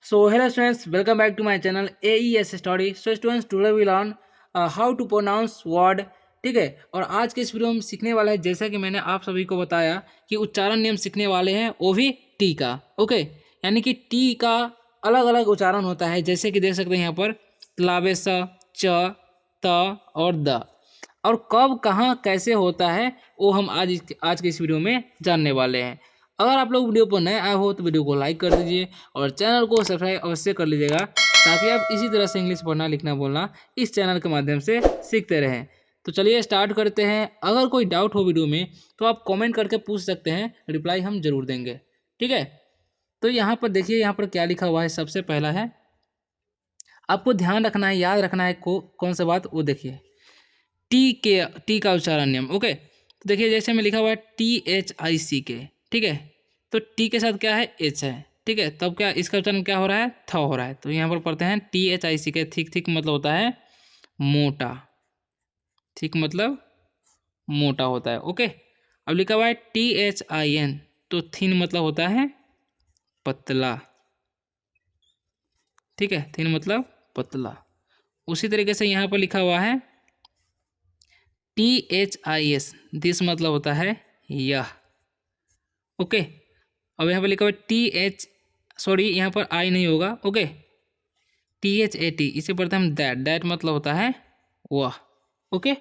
So hello students, welcome back to my channel AES Study. So students, today we learn how to pronounce word. ठीक है। और आज के इस video में सीखने वाला है, जैसा कि मैंने आप सभी को बताया कि उच्चारण नियम सीखने वाले हैं, वो भी टी का। ओके, यानी कि टी का अलग अलग उच्चारण होता है, जैसे कि देख सकते हैं यहाँ पर तलाबे स, च, त और द। और कब कहाँ कैसे होता है वो हम आज के इस वीडियो में जानने वाले हैं। अगर आप लोग वीडियो पर नए आए हो तो वीडियो को लाइक कर दीजिए और चैनल को सब्सक्राइब अवश्य कर लीजिएगा, ताकि आप इसी तरह से इंग्लिश पढ़ना लिखना बोलना इस चैनल के माध्यम से सीखते रहें। तो चलिए स्टार्ट करते हैं। अगर कोई डाउट हो वीडियो में तो आप कमेंट करके पूछ सकते हैं, रिप्लाई हम जरूर देंगे। ठीक है। तो यहाँ पर देखिए, यहाँ पर क्या लिखा हुआ है। सबसे पहला है, आपको ध्यान रखना है, याद रखना है कौन सा बात, वो देखिए टी का उच्चारण नियम। ओके, तो देखिए जैसे में लिखा हुआ है THICK। ठीक है, तो टी के साथ क्या है, एच है। ठीक है, तब क्या इसका उच्चारण क्या हो रहा है, थ हो रहा है। तो यहाँ पर पढ़ते हैं THICK। थिक थिक मतलब होता है मोटा, थिक मतलब मोटा होता है। ओके, अब लिखा हुआ है THIN, तो थिन मतलब होता है पतला। ठीक है, थिन मतलब पतला। उसी तरीके से यहाँ पर लिखा हुआ है THIS, दिस मतलब होता है यह। ओके, अब यहाँ पर लिखा हुआ है यहाँ पर आई नहीं होगा। ओके, THAT, इसे पढ़ते हैं हम दैट। दैट मतलब होता है वह। ओके,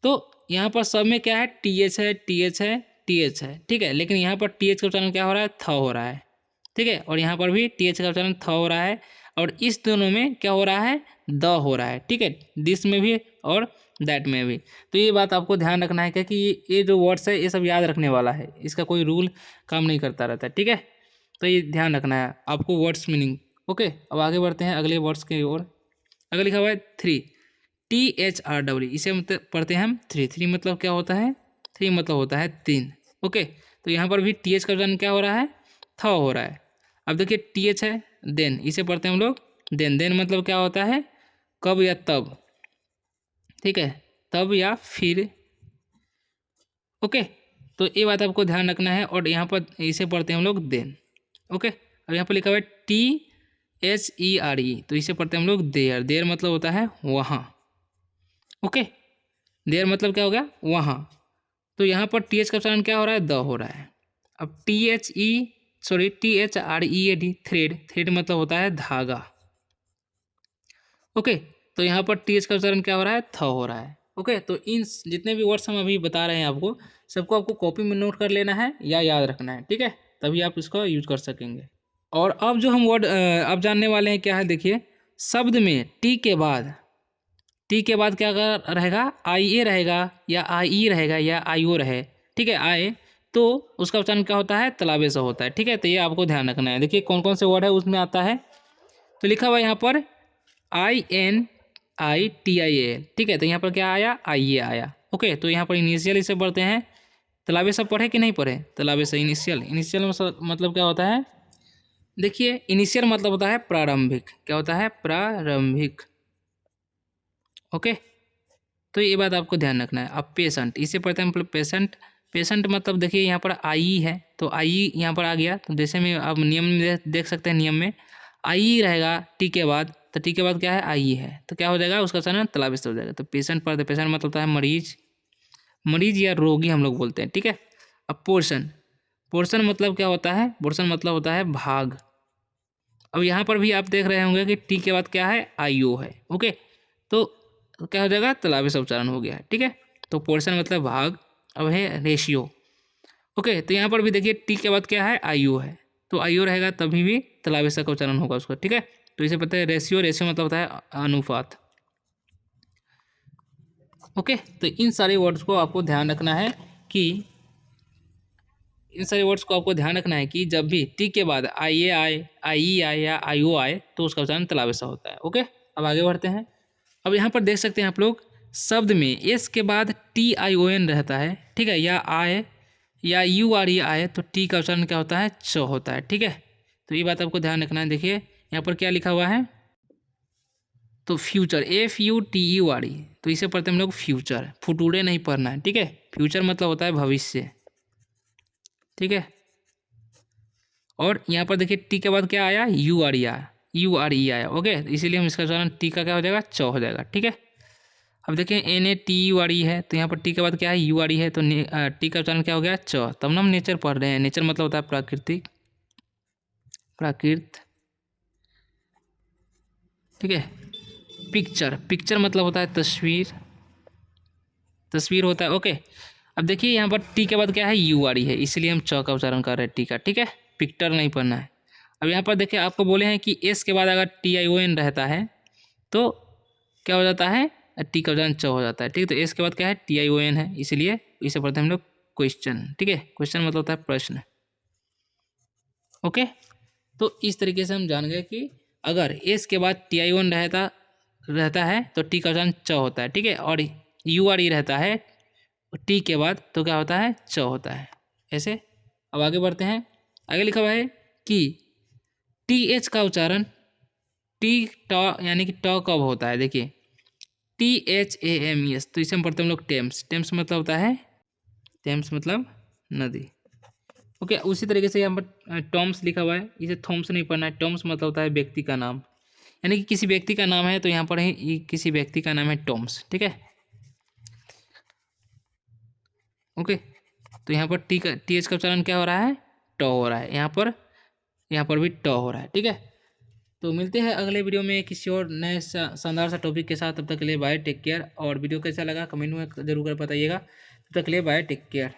तो यहाँ पर सब में क्या है, TH है, TH है, TH है। ठीक है, लेकिन यहाँ पर TH का उच्चारण क्या हो रहा है, थ हो रहा है। ठीक है, और यहाँ पर भी TH का उच्चारण थ हो रहा है, और इस दोनों में क्या हो रहा है, द हो रहा है। ठीक है, दिस में भी और दैट में भी। तो ये बात आपको ध्यान रखना है, क्योंकि ये जो वर्ड्स है ये सब याद रखने वाला है, इसका कोई रूल काम नहीं करता रहता है। ठीक है, तो ये ध्यान रखना है आपको वर्ड्स मीनिंग। ओके, अब आगे बढ़ते हैं अगले वर्ड्स की ओर। अगर लिखा हुआ है थ्री, THRW, इसे मतलब पढ़ते हैं हम थ्री। थ्री मतलब क्या होता है, थ्री मतलब होता है तीन। ओके, तो यहाँ पर भी TH का उच्चारण क्या हो रहा है, थ हो रहा है। अब देखिए TH है देन, इसे पढ़ते हैं हम लोग देन। देन मतलब क्या होता है, कब या तब। ठीक है, तब या फिर। ओके, तो ये बात आपको ध्यान रखना है, और यहाँ पर इसे पढ़ते हैं हम लोग देन। ओके, अब यहाँ पर लिखा हुआ है THERE, तो इसे पढ़ते हैं हम लोग देयर। देयर मतलब होता है वहाँ। ओके, देयर मतलब क्या हो गया, वहाँ। तो यहाँ पर TH का उच्चारण क्या हो रहा है, द हो रहा है। अब THREAD, थ्रेड। थ्रेड मतलब होता है धागा। ओके, तो यहाँ पर TH का उच्चारण क्या हो रहा है, थ हो रहा है। ओके, तो इन जितने भी वर्ड्स हम अभी बता रहे हैं आपको, सबको आपको कॉपी में नोट कर लेना है या याद रखना है। ठीक है, तभी आप इसको यूज कर सकेंगे। और अब जो हम वर्ड अब जानने वाले हैं क्या है, देखिए शब्द में टी के बाद, टी के बाद क्या रहेगा, IA रहेगा, या IE रहेगा, या IO रहे। ठीक है, आए तो उसका उच्चारण क्या होता है, तलाबे से होता है। ठीक है, तो ये आपको ध्यान रखना है। देखिए कौन कौन से वर्ड है उसमें आता है, तो लिखा हुआ है यहाँ पर INITIAL। ठीक है, तो यहाँ पर क्या आया, IA आया। ओके, तो यहाँ पर इनिशियल इसे पढ़ते हैं। तलाबे सब पढ़े कि नहीं पढ़े, तलाबे से इनिशियल। इनिशियल मतलब क्या होता है, देखिए इनिशियल मतलब होता है प्रारंभिक। क्या होता है, प्रारंभिक। ओके, तो ये बात आपको ध्यान रखना है। अब पेशेंट, इसे पढ़ते हैं मतलब पेशेंट। पेशेंट मतलब देखिए यहाँ पर आई है, तो आई यहाँ पर आ गया। तो जैसे में आप नियम में देख सकते हैं, नियम में आई रहेगा टी के बाद, तो टी के बाद क्या है, आई है, तो क्या हो जाएगा, उसका उच्चारण तलाबे से हो जाएगा। तो पेशेंट पढ़ते, पेशेंट मतलब होता है मरीज। मरीज या रोगी हम लोग बोलते हैं। ठीक है, अब पोर्शन, पोर्शन मतलब क्या होता है, पोर्शन मतलब होता है भाग। अब यहाँ पर भी आप देख रहे होंगे कि टी के बाद क्या है, IO है। ओके, तो क्या हो जाएगा, तलाबे से उच्चारण हो गया है। ठीक है, तो पोर्शन मतलब भाग। अब है रेशियो। ओके, तो यहाँ पर भी देखिए टी के बाद क्या है, IO है, तो IO रहेगा तभी भी तलाबे से का उच्चारण होगा उसका। ठीक है, तो इसे पता है रेशियो। रेशियो मतलब होता है अनुपात। ओके, तो इन सारे वर्ड्स को आपको ध्यान रखना है कि इन सारे वर्ड्स को आपको ध्यान रखना है कि जब भी टी के बाद IA आए, IE आए या IO आए, तो उसका उच्चारण तलाबे से होता है। ओके, अब आगे बढ़ते हैं। अब यहाँ पर देख सकते हैं आप लोग, शब्द में एस के बाद TION रहता है। ठीक है, या आए या URE आए, तो टी का उच्चारण क्या होता है, च होता है। ठीक है, तो ये बात आपको ध्यान रखना है। देखिए यहाँ पर क्या लिखा हुआ है, तो फ्यूचर, FUTURE, तो इसे पढ़ते हैं हम लोग फ्यूचर। फुटूरे नहीं पढ़ना है। ठीक है, फ्यूचर मतलब होता है भविष्य। ठीक है, और यहाँ पर देखिए टी के बाद क्या आया, यू आर ई आया, यू आर ई आया। ओके, इसीलिए हम इसका उच्चारण टी का क्या हो जाएगा, च हो जाएगा। ठीक है, अब देखिए N A T U R E है, तो यहाँ पर टी के बाद क्या है, यू आर ई है, तो टी का उच्चारण क्या हो गया, च। तब ना हम नेचर पढ़ रहे हैं। नेचर मतलब होता है प्राकृतिक, प्राकृत। ठीक है, पिक्चर, पिक्चर मतलब होता है तस्वीर, तस्वीर होता है। ओके, अब देखिए यहाँ पर टी के बाद क्या है, यू आर ई है, इसलिए हम च का उच्चारण कर रहे हैं टी का। ठीक है, पिक्टर नहीं पढ़ना है। अब यहाँ पर देखिए आपको बोले हैं कि एस के बाद अगर टी आई ओ एन रहता है तो क्या हो जाता है, टी का उच्चारण च हो जाता है। ठीक है, तो एस के बाद क्या है, टी आई ओ एन है, इसलिए इसे पढ़ते हैं हम लोग क्वेश्चन। ठीक है, क्वेश्चन मतलब होता है प्रश्न। ओके, तो इस तरीके से हम जान गए कि अगर एस के बाद टी आई ओ एन रहता है तो टी का उच्चारण च होता है। ठीक है, और यू आर ई रहता है टी के बाद तो क्या होता है, च होता है। ऐसे अब आगे बढ़ते हैं। आगे लिखा हुआ है कि टी एच का उच्चारण टी ट यानी कि ट कब होता है। देखिए T H A M E S, तो इसे हम पढ़ते हैं हम लोग टेम्स। टेम्स मतलब होता है, टेम्स मतलब नदी। ओके, उसी तरीके से यहाँ पर टॉम्स लिखा हुआ है, इसे थॉम्स नहीं पढ़ना है। टॉम्स मतलब होता है व्यक्ति का नाम, यानी कि किसी व्यक्ति का नाम है, तो यहाँ पर है किसी व्यक्ति का नाम है टॉम्स। ठीक है, ओके, तो यहाँ पर टी एच का उच्चारण क्या हो रहा है, ट हो रहा है। यहाँ पर भी ट हो रहा है। ठीक है, तो मिलते हैं अगले वीडियो में किसी और नए शानदार सा टॉपिक के साथ। तब तक के लिए बाय, टेक केयर। और वीडियो कैसा लगा कमेंट में जरूर कर बताइएगा। तब तक के लिए बाय, टेक केयर।